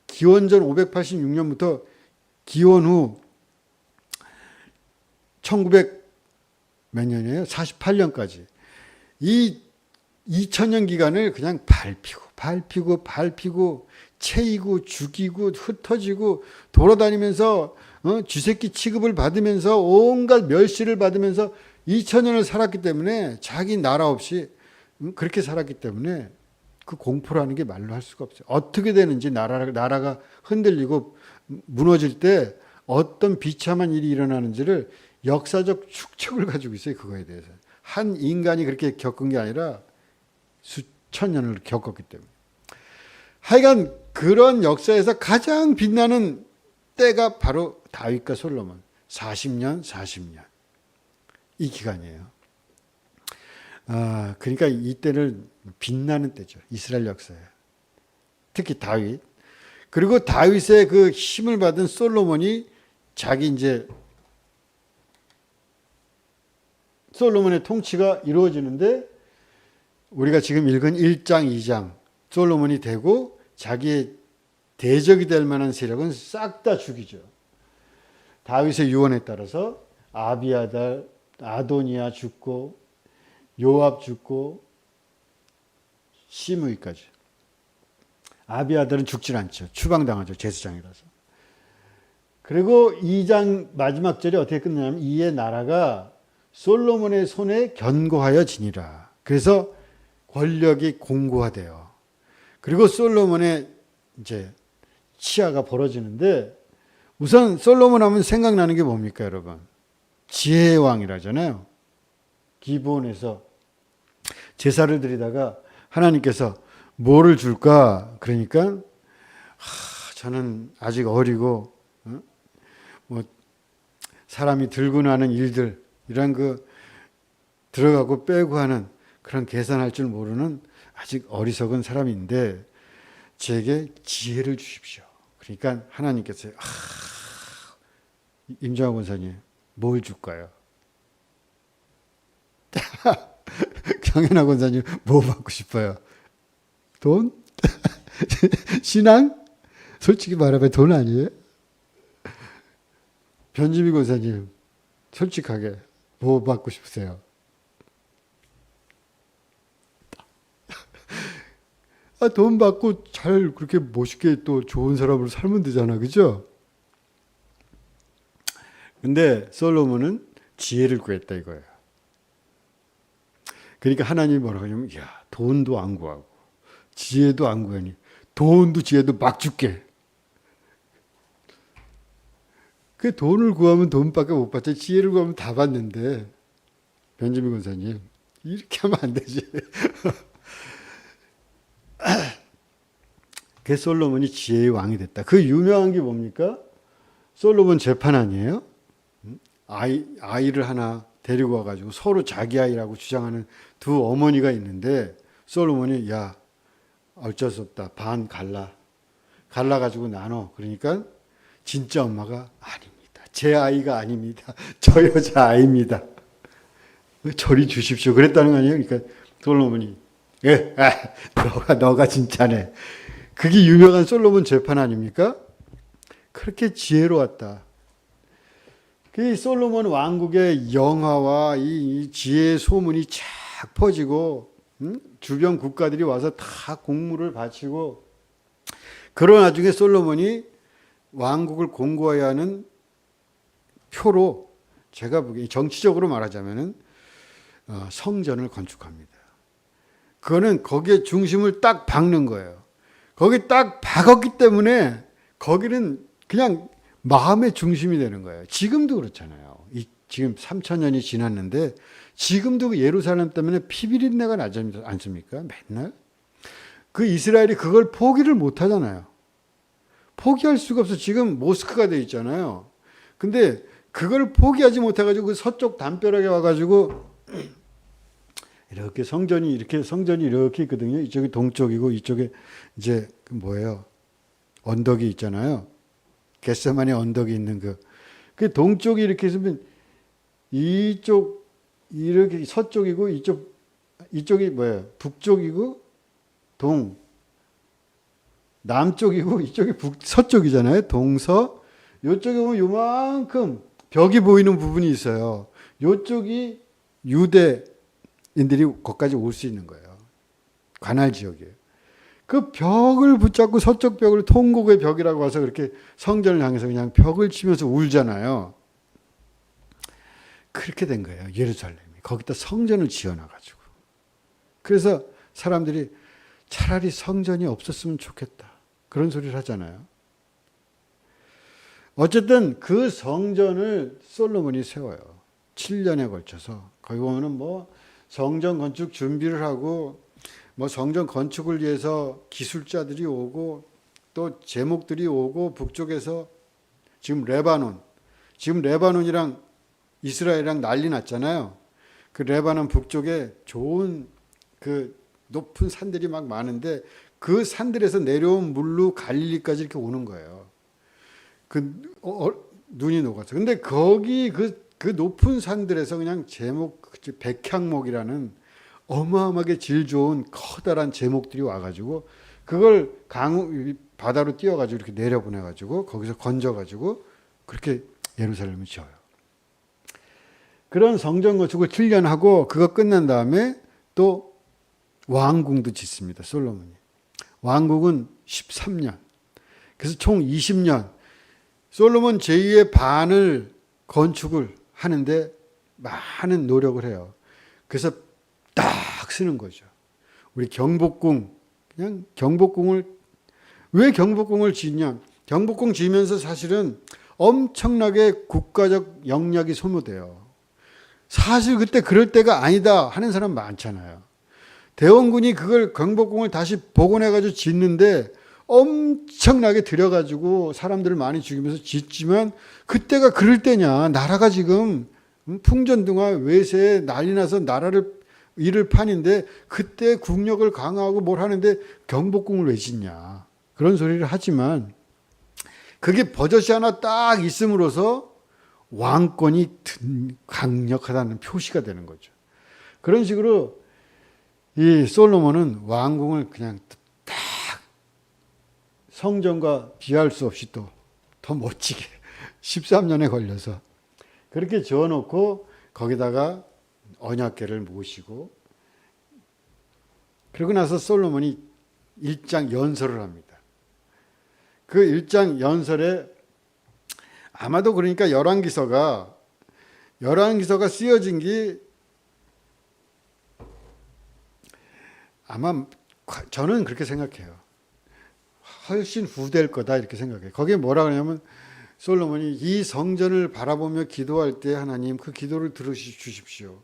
기원전 586년부터 기원 후 1900 몇 년이에요? 48년까지. 이 2000년 기간을 그냥 밟히고 채이고 죽이고 흩어지고 돌아다니면서 쥐새끼 취급을 받으면서 온갖 멸시를 받으면서 2000년을 살았기 때문에 자기 나라 없이 그렇게 살았기 때문에 그 공포라는 게 말로 할 수가 없어요. 어떻게 되는지 나라가 흔들리고 무너질 때 어떤 비참한 일이 일어나는지를 역사적 축적을 가지고 있어요. 그거에 대해서. 한 인간이 그렇게 겪은 게 아니라 수천 년을 겪었기 때문에. 하여간 그런 역사에서 가장 빛나는 때가 바로 다윗과 솔로몬. 40년. 이 기간이에요. 그러니까 이때를 빛나는 때죠. 이스라엘 역사에. 특히 다윗. 그리고 다윗의 그 힘을 받은 솔로몬이 자기 이제 솔로몬의 통치가 이루어지는데 우리가 지금 읽은 1장, 2장 솔로몬이 되고 자기의 대적이 될 만한 세력은 싹 다 죽이죠. 다윗의 유언에 따라서 아비아달, 아도니아 죽고 요압 죽고 시므이까지. 아비아달은 죽질 않죠. 추방당하죠. 제사장이라서. 그리고 2장 마지막 절이 어떻게 끝나냐면 이에 나라가 솔로몬의 손에 견고하여 지니라. 그래서 권력이 공고화돼요. 그리고 솔로몬의 이제 치하가 벌어지는데 우선 솔로몬 하면 생각나는 게 뭡니까, 여러분? 지혜의 왕이라잖아요. 기브온에서 제사를 드리다가 하나님께서 뭐를 줄까? 그러니까 저는 아직 어리고 뭐 사람이 들고 나는 일들 이런 그 들어가고 빼고 하는 그런 계산할 줄 모르는 아직 어리석은 사람인데 제게 지혜를 주십시오. 그러니까 하나님께서 임정환 권사님 뭘 줄까요? 경연아 권사님 뭐 받고 싶어요? 돈? 신앙? 솔직히 말하면 돈 아니에요? 변지미 권사님 솔직하게 뭐 받고 싶으세요? 돈 받고 잘 그렇게 멋있게 또 좋은 사람으로 살면 되잖아. 그죠? 근데 솔로몬은 지혜를 구했다 이거예요. 그러니까 하나님이 뭐라고 하냐면 야, 돈도 안 구하고 지혜도 안 구하니 돈도 지혜도 막 줄게. 그 돈을 구하면 돈밖에 못 받지 지혜를 구하면 다 받는데 변지민 권사님 이렇게 하면 안 되지. 그 솔로몬이 지혜의 왕이 됐다. 그 유명한 게 뭡니까? 솔로몬 재판 아니에요? 아이를 하나 데리고 와가지고 서로 자기 아이라고 주장하는 두 어머니가 있는데 솔로몬이 야 어쩔 수 없다. 반 갈라가지고 나눠. 그러니까 진짜 엄마가 아닙니다. 제 아이가 아닙니다. 저 여자 아이입니다. 저리 주십시오. 그랬다는 거 아니에요? 그러니까 솔로몬이 너가 진짜네. 그게 유명한 솔로몬 재판 아닙니까? 그렇게 지혜로웠다. 그 솔로몬 왕국의 영화와 이 지혜의 소문이 쫙 퍼지고 주변 국가들이 와서 다 공물을 바치고 그런 와중에 솔로몬이 왕국을 공고해야 하는 표로 제가 보기에 정치적으로 말하자면은 성전을 건축합니다. 그거는 거기에 중심을 딱 박는 거예요. 거기 딱 박았기 때문에 거기는 그냥 마음의 중심이 되는 거예요. 지금도 그렇잖아요. 지금 3000년이 지났는데 지금도 그 예루살렘 때문에 피비린내가 나지 않습니까? 맨날. 그 이스라엘이 그걸 포기를 못 하잖아요. 포기할 수가 없어. 지금 모스크가 돼 있잖아요. 근데 그걸 포기하지 못해가지고 그 서쪽 담벼락에 와가지고 이렇게 성전이 이렇게 있거든요. 이쪽이 동쪽이고 이쪽에 이제 그 뭐예요? 언덕이 있잖아요. 겟세마네 언덕이 있는 그 동쪽이 이렇게 있으면 이쪽 이렇게 서쪽이고 이쪽이 뭐예요? 북쪽이고 남쪽이고 이쪽이 서쪽이잖아요. 동서. 이쪽에 보면 요만큼 벽이 보이는 부분이 있어요. 이쪽이 유대 이스라엘인들이 거기까지 올 수 있는 거예요. 관할 지역이에요. 그 벽을 붙잡고 서쪽 벽을 통곡의 벽이라고 해서 그렇게 성전을 향해서 그냥 벽을 치면서 울잖아요. 그렇게 된 거예요. 예루살렘이. 거기다 성전을 지어놔가지고. 그래서 사람들이 차라리 성전이 없었으면 좋겠다. 그런 소리를 하잖아요. 어쨌든 그 성전을 솔로몬이 세워요. 7년에 걸쳐서. 거기 보면은 뭐 성전 건축 준비를 하고 뭐 성전 건축을 위해서 기술자들이 오고 또 제목들이 오고 북쪽에서 지금 레바논이랑 이스라엘이랑 난리 났잖아요. 그 레바논 북쪽에 좋은 그 높은 산들이 막 많은데 그 산들에서 내려온 물로 갈릴리까지 이렇게 오는 거예요. 눈이 녹아서. 근데 거기 그 높은 산들에서 그냥 백향목이라는 어마어마하게 질 좋은 커다란 제목들이 와가지고 그걸 바다로 띄워가지고 이렇게 내려보내가지고 거기서 건져가지고 그렇게 예루살렘을 지어요. 그런 성전 건축을 7년 하고 그거 끝난 다음에 또 왕궁도 짓습니다. 솔로몬이. 왕궁은 13년. 그래서 총 20년. 솔로몬 제2의 반을 건축을 하는데 많은 노력을 해요. 그래서 딱 쓰는 거죠. 우리 경복궁, 그냥 왜 경복궁을 짓냐? 경복궁 지으면서 사실은 엄청나게 국가적 영역이 소모돼요. 사실 그때 그럴 때가 아니다 하는 사람 많잖아요. 대원군이 그걸 경복궁을 다시 복원해가지고 짓는데 엄청나게 들여가지고 사람들을 많이 죽이면서 짓지만 그때가 그럴 때냐. 나라가 지금 풍전등화 외세에 난리 나서 일을 판인데 그때 국력을 강화하고 뭘 하는데 경복궁을 왜 짓냐. 그런 소리를 하지만 그게 버젓이 하나 딱 있음으로써 왕권이 강력하다는 표시가 되는 거죠. 그런 식으로 이 솔로몬은 왕궁을 그냥 딱 성전과 비할 수 없이 또 더 멋지게 13년에 걸려서 그렇게 지어놓고 거기다가 언약궤를 모시고 그러고 나서 솔로몬이 일장 연설을 합니다. 그 일장 연설에 아마도 그러니까 열왕기서가 쓰여진 게 아마 저는 그렇게 생각해요. 훨씬 후될 거다 이렇게 생각해요. 거기에 뭐라 그러냐면 솔로몬이 이 성전을 바라보며 기도할 때 하나님 그 기도를 들으주십시오.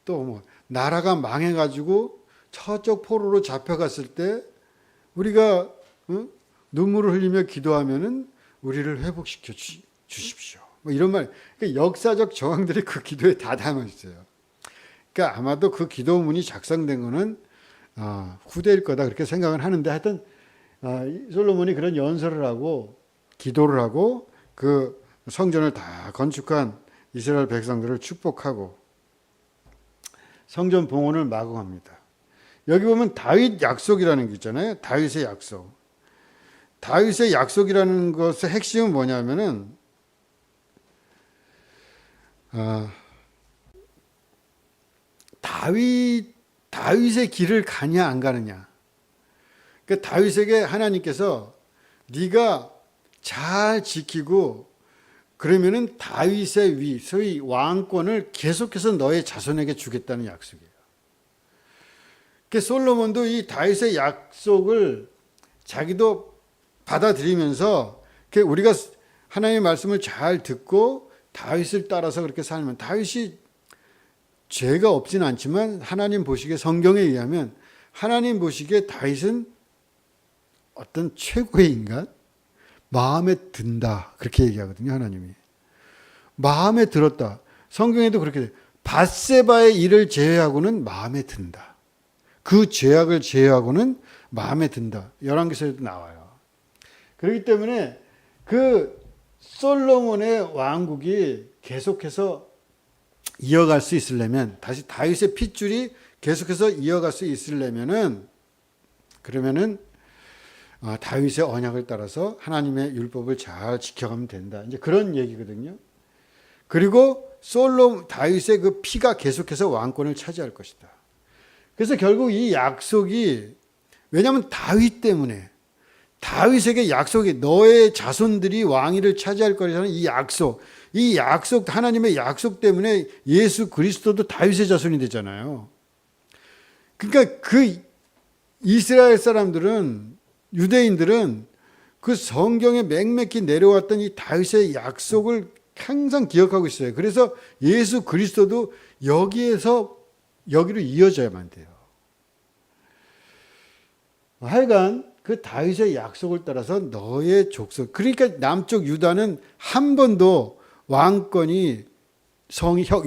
또 뭐 나라가 망해가지고 저쪽 포로로 잡혀갔을 때 우리가 눈물을 흘리며 기도하면은 우리를 회복시켜 주십시오. 뭐 이런 말. 그러니까 역사적 정황들이 그 기도에 다 담아 있어요. 그러니까 아마도 그 기도문이 작성된 거는 후대일 거다 그렇게 생각을 하는데 하여튼 솔로몬이 그런 연설을 하고 기도를 하고 그 성전을 다 건축한 이스라엘 백성들을 축복하고 성전 봉헌을 마감합니다. 여기 보면 다윗 약속이라는 게 있잖아요. 다윗의 약속. 다윗의 약속이라는 것의 핵심은 뭐냐면은 다윗의 길을 가냐 안 가느냐. 그러니까 다윗에게 하나님께서 네가 잘 지키고 그러면은 다윗의 위, 소위 왕권을 계속해서 너의 자손에게 주겠다는 약속이에요. 그러니까 솔로몬도 이 다윗의 약속을 자기도 받아들이면서 우리가 하나님의 말씀을 잘 듣고 다윗을 따라서 그렇게 살면 다윗이 죄가 없지는 않지만 하나님 보시기에 성경에 의하면 하나님 보시기에 다윗은 어떤 최고의 인간? 마음에 든다. 그렇게 얘기하거든요. 하나님이. 마음에 들었다. 성경에도 그렇게 돼요. 밧세바의 일을 제외하고는 마음에 든다. 그 죄악을 제외하고는 마음에 든다. 열왕기서에도 나와요. 그렇기 때문에 그 솔로몬의 왕국이 계속해서 이어갈 수 있으려면 다시 다윗의 핏줄이 계속해서 이어갈 수 있으려면은 그러면은 다윗의 언약을 따라서 하나님의 율법을 잘 지켜가면 된다. 이제 그런 얘기거든요. 그리고 다윗의 그 피가 계속해서 왕권을 차지할 것이다. 그래서 결국 이 약속이, 왜냐하면 다윗 때문에, 다윗에게 약속이, 너의 자손들이 왕위를 차지할 거라는 이 약속, 하나님의 약속 때문에 예수 그리스도도 다윗의 자손이 되잖아요. 그러니까 그 이스라엘 사람들은, 유대인들은 그 성경에 맹맥히 내려왔던 이 다윗의 약속을 항상 기억하고 있어요. 그래서 예수 그리스도도 여기로 이어져야만 돼요. 하여간 그 다윗의 약속을 따라서 너의 족속, 그러니까 남쪽 유다는 한 번도 왕권이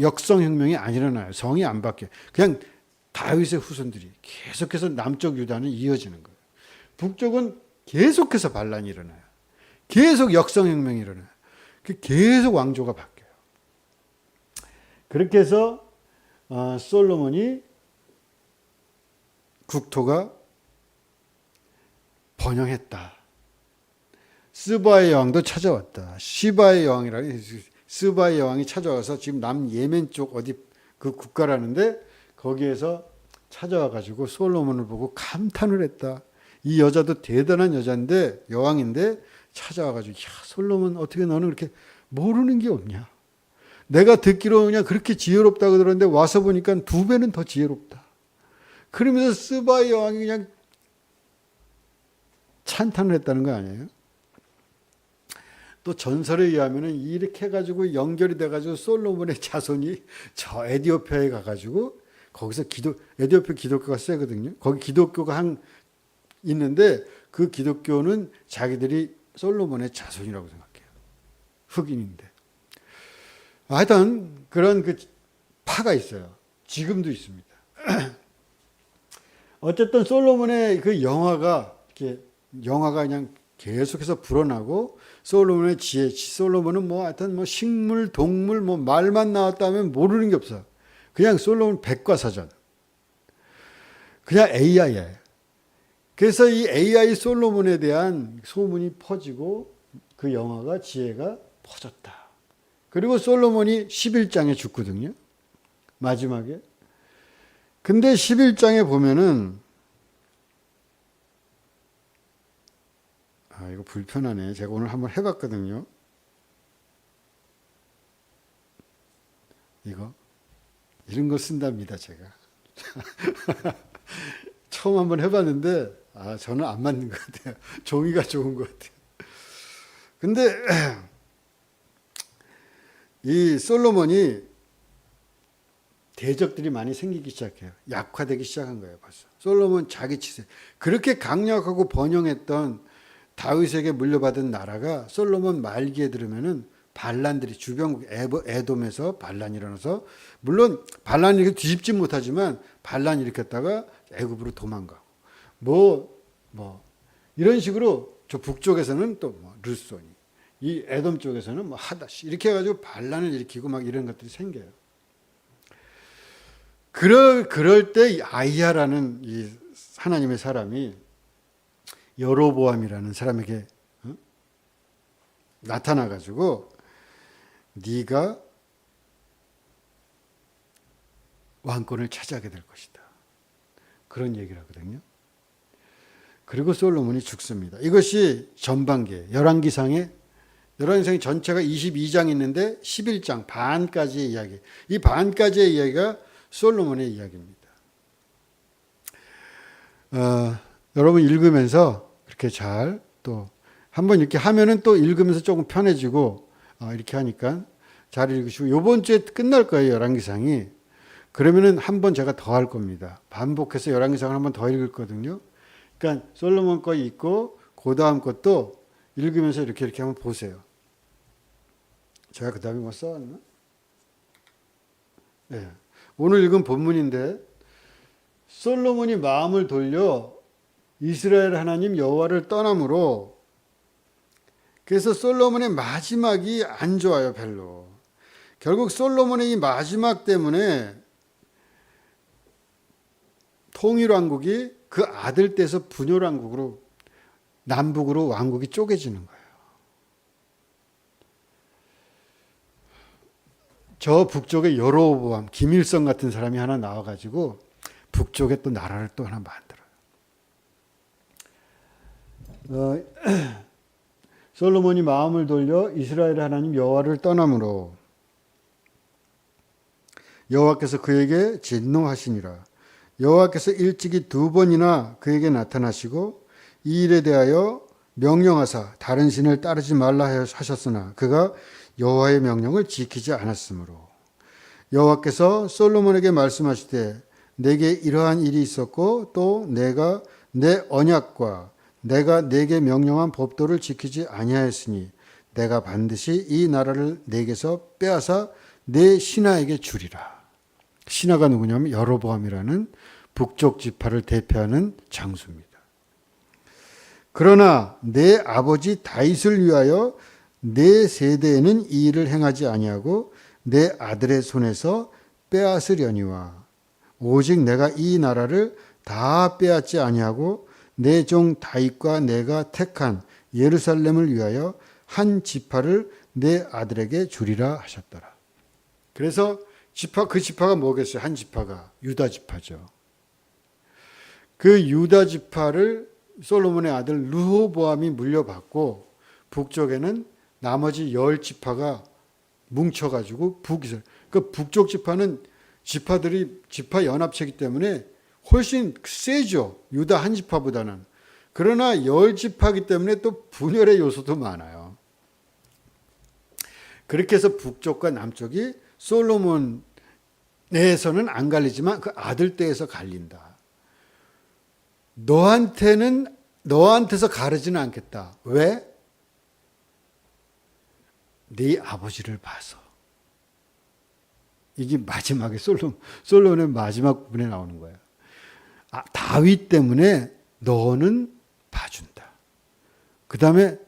역성혁명이 안 일어나요. 성이 안 바뀌어요. 그냥 다윗의 후손들이 계속해서 남쪽 유다는 이어지는 거예요. 북쪽은 계속해서 반란이 일어나요. 계속 역성혁명이 일어나요. 계속 왕조가 바뀌어요. 그렇게 해서 솔로몬이 국토가 번영했다. 스바의 여왕도 찾아왔다. 스바의 여왕이 찾아와서 지금 남예멘 쪽 어디 그 국가라는데 거기에서 찾아와 가지고 솔로몬을 보고 감탄을 했다. 이 여자도 대단한 여자인데, 여왕인데 찾아와 가지고, 야, 솔로몬 어떻게 너는 그렇게 모르는 게 없냐? 내가 듣기로 그냥 그렇게 지혜롭다고 들었는데 와서 보니까 2배는 더 지혜롭다. 그러면서 스바의 여왕이 그냥 찬탄을 했다는 거 아니에요? 또 전설에 의하면 이렇게 해가지고 연결이 돼가지고 솔로몬의 자손이 저 에티오피아에 가가지고 거기서 에티오피아 기독교가 세거든요. 거기 기독교가 있는데 그 기독교는 자기들이 솔로몬의 자손이라고 생각해요. 흑인인데. 하여튼 그런 그 파가 있어요. 지금도 있습니다. 어쨌든 솔로몬의 그 영화가 그냥 계속해서 불어나고, 솔로몬의 지혜, 솔로몬은 하여튼 식물, 동물, 말만 나왔다면 모르는 게 없어. 그냥 솔로몬 백과사전. 그냥 AI예요. 그래서 이 AI 솔로몬에 대한 소문이 퍼지고 그 영화가, 지혜가 퍼졌다. 그리고 솔로몬이 11장에 죽거든요. 마지막에. 근데 11장에 보면은, 이거 불편하네. 제가 오늘 한번 해봤거든요. 이런 거 쓴답니다, 제가. 처음 한번 해봤는데, 저는 안 맞는 것 같아요. 종이가 좋은 것 같아요. 근데, 이 솔로몬이 대적들이 많이 생기기 시작해요. 약화되기 시작한 거예요, 벌써. 솔로몬 자기 치세. 그렇게 강력하고 번영했던 다윗에게 물려받은 나라가 솔로몬 말기에 들으면은 반란들이, 주변국 에돔에서 반란이 일어나서, 물론 반란이 이렇게 뒤집지 못하지만 반란이 일으켰다가 애굽으로 도망가고, 이런 식으로 저 북쪽에서는 또 르소니, 이 에돔 쪽에서는 하다시, 이렇게 해가지고 반란을 일으키고 막 이런 것들이 생겨요. 그럴 때 아이야라는 이 하나님의 사람이 여로보암이라는 사람에게 나타나가지고, 네가 왕권을 차지하게 될 것이다. 그런 얘기를 하거든요. 그리고 솔로몬이 죽습니다. 이것이 전반기예요. 열왕기상이 전체가 22장 있는데 11장 반까지의 이야기. 이 반까지의 이야기가 솔로몬의 이야기입니다. 여러분 읽으면서 그렇게 잘, 또 한번 이렇게 하면은 또 읽으면서 조금 편해지고, 이렇게 하니까 잘 읽으시고, 요번 주에 끝날 거예요, 열왕기상이. 그러면은 한 번 제가 더 할 겁니다. 반복해서 열왕기상을 한 번 더 읽을 거거든요. 그러니까 솔로몬 거 있고 그 다음 것도 읽으면서 이렇게 한번 보세요. 제가 그 다음에 써왔나? 네. 오늘 읽은 본문인데, 솔로몬이 마음을 돌려 이스라엘 하나님 여호와를 떠남으로, 그래서 솔로몬의 마지막이 안 좋아요, 별로. 결국 솔로몬의 이 마지막 때문에 통일왕국이 그 아들 떼서 분열왕국으로, 남북으로 왕국이 쪼개지는 거예요. 저 북쪽에 여로보암, 김일성 같은 사람이 하나 나와가지고 북쪽에 또 나라를 또 하나 만들어요. 솔로몬이 마음을 돌려 이스라엘 하나님 여호와를 떠남으로 여호와께서 그에게 진노하시니라. 여호와께서 일찍이 2번이나 그에게 나타나시고 이 일에 대하여 명령하사 다른 신을 따르지 말라 하셨으나 그가 여호와의 명령을 지키지 않았으므로 여호와께서 솔로몬에게 말씀하시되 내게 이러한 일이 있었고 또 내가 내 언약과 내가 내게 명령한 법도를 지키지 아니하였으니 내가 반드시 이 나라를 내게서 빼앗아 내 신하에게 주리라. 신하가 누구냐면 여로보암이라는 북쪽 지파를 대표하는 장수입니다. 그러나 내 아버지 다윗을 위하여 내 세대에는 이 일을 행하지 아니하고 내 아들의 손에서 빼앗으려니와 오직 내가 이 나라를 다 빼앗지 아니하고 내 종 다윗과 내가 택한 예루살렘을 위하여 한 지파를 내 아들에게 주리라 하셨더라. 그래서 그 지파가 뭐겠어요? 한 지파가 유다 지파죠. 그 유다 지파를 솔로몬의 아들 르호보암이 물려받고 북쪽에는 나머지 10지파가 뭉쳐가지고 그 북쪽 지파는 지파들이 지파 연합체이기 때문에 훨씬 세죠. 유다 한 지파보다는. 그러나 10지파이기 때문에 또 분열의 요소도 많아요. 그렇게 해서 북쪽과 남쪽이 솔로몬에서는 안 갈리지만 그 아들 떼에서 갈린다. 너한테서 가르지는 않겠다. 왜? 네 아버지를 봐서. 이게 마지막에 솔로몬의 마지막 부분에 나오는 거예요. 다윗 때문에 너는 봐준다. 그 다음에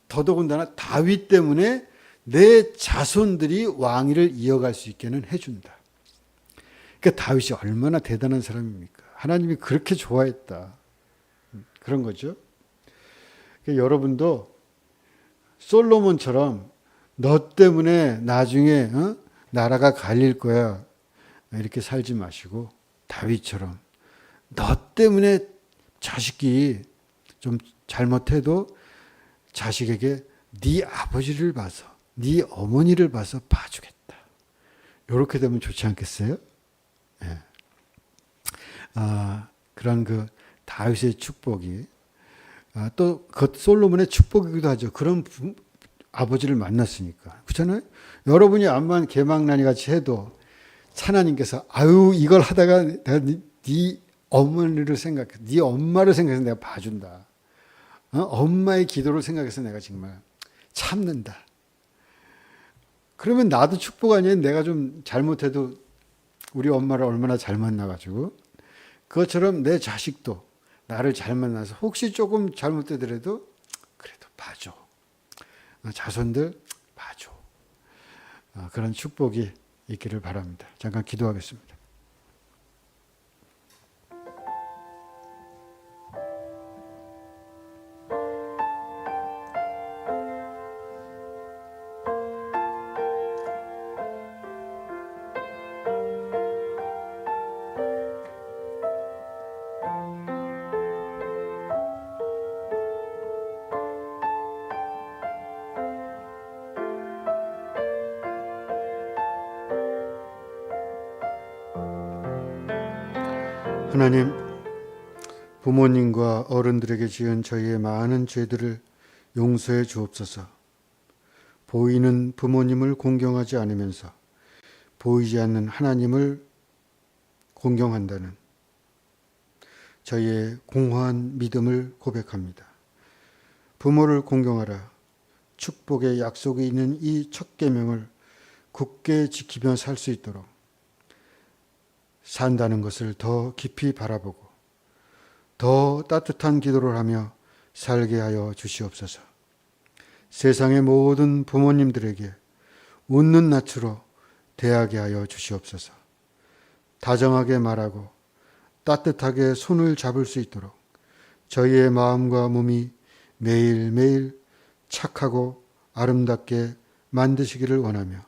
더더군다나 다윗 때문에 내 자손들이 왕위를 이어갈 수 있게는 해준다. 그러니까 다윗이 얼마나 대단한 사람입니까? 하나님이 그렇게 좋아했다. 그런 거죠. 그러니까 여러분도 솔로몬처럼 너 때문에 나중에 나라가 갈릴 거야. 이렇게 살지 마시고 다윗처럼 너 때문에 자식이 좀 잘못해도 자식에게 네 아버지를 봐서 네 어머니를 봐서 봐주겠다. 이렇게 되면 좋지 않겠어요? 네. 그런 그 다윗의 축복이 또 그 솔로몬의 축복이기도 하죠. 그런 아버지를 만났으니까. 그렇잖아요? 여러분이 암만 개망나니 같이 해도 하나님께서 이걸 하다가 내가 네 어머니를 생각해, 네 엄마를 생각해서 내가 봐준다. 엄마의 기도를 생각해서 내가 정말 참는다. 그러면 나도 축복 아니에요? 내가 좀 잘못해도 우리 엄마를 얼마나 잘 만나가지고 그것처럼 내 자식도 나를 잘 만나서 혹시 조금 잘못되더라도 그래도 봐줘. 자손들 봐줘. 그런 축복이 있기를 바랍니다. 잠깐 기도하겠습니다. 하나님, 부모님과 어른들에게 지은 저희의 많은 죄들을 용서해 주옵소서. 보이는 부모님을 공경하지 않으면서 보이지 않는 하나님을 공경한다는 저희의 공허한 믿음을 고백합니다. 부모를 공경하라. 축복의 약속이 있는 이 첫 계명을 굳게 지키며 살 수 있도록 산다는 것을 더 깊이 바라보고 더 따뜻한 기도를 하며 살게 하여 주시옵소서. 세상의 모든 부모님들에게 웃는 낯으로 대하게 하여 주시옵소서. 다정하게 말하고 따뜻하게 손을 잡을 수 있도록 저희의 마음과 몸이 매일매일 착하고 아름답게 만드시기를 원하며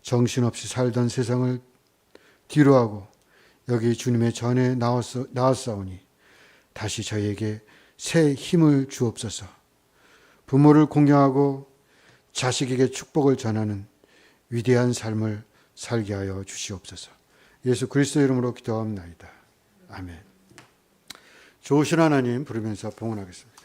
정신없이 살던 세상을 뒤로하고 여기 주님의 전에 나왔사오니 다시 저희에게 새 힘을 주옵소서. 부모를 공경하고 자식에게 축복을 전하는 위대한 삶을 살게 하여 주시옵소서. 예수 그리스도 이름으로 기도합나이다. 아멘. 좋으신 하나님 부르면서 봉헌하겠습니다.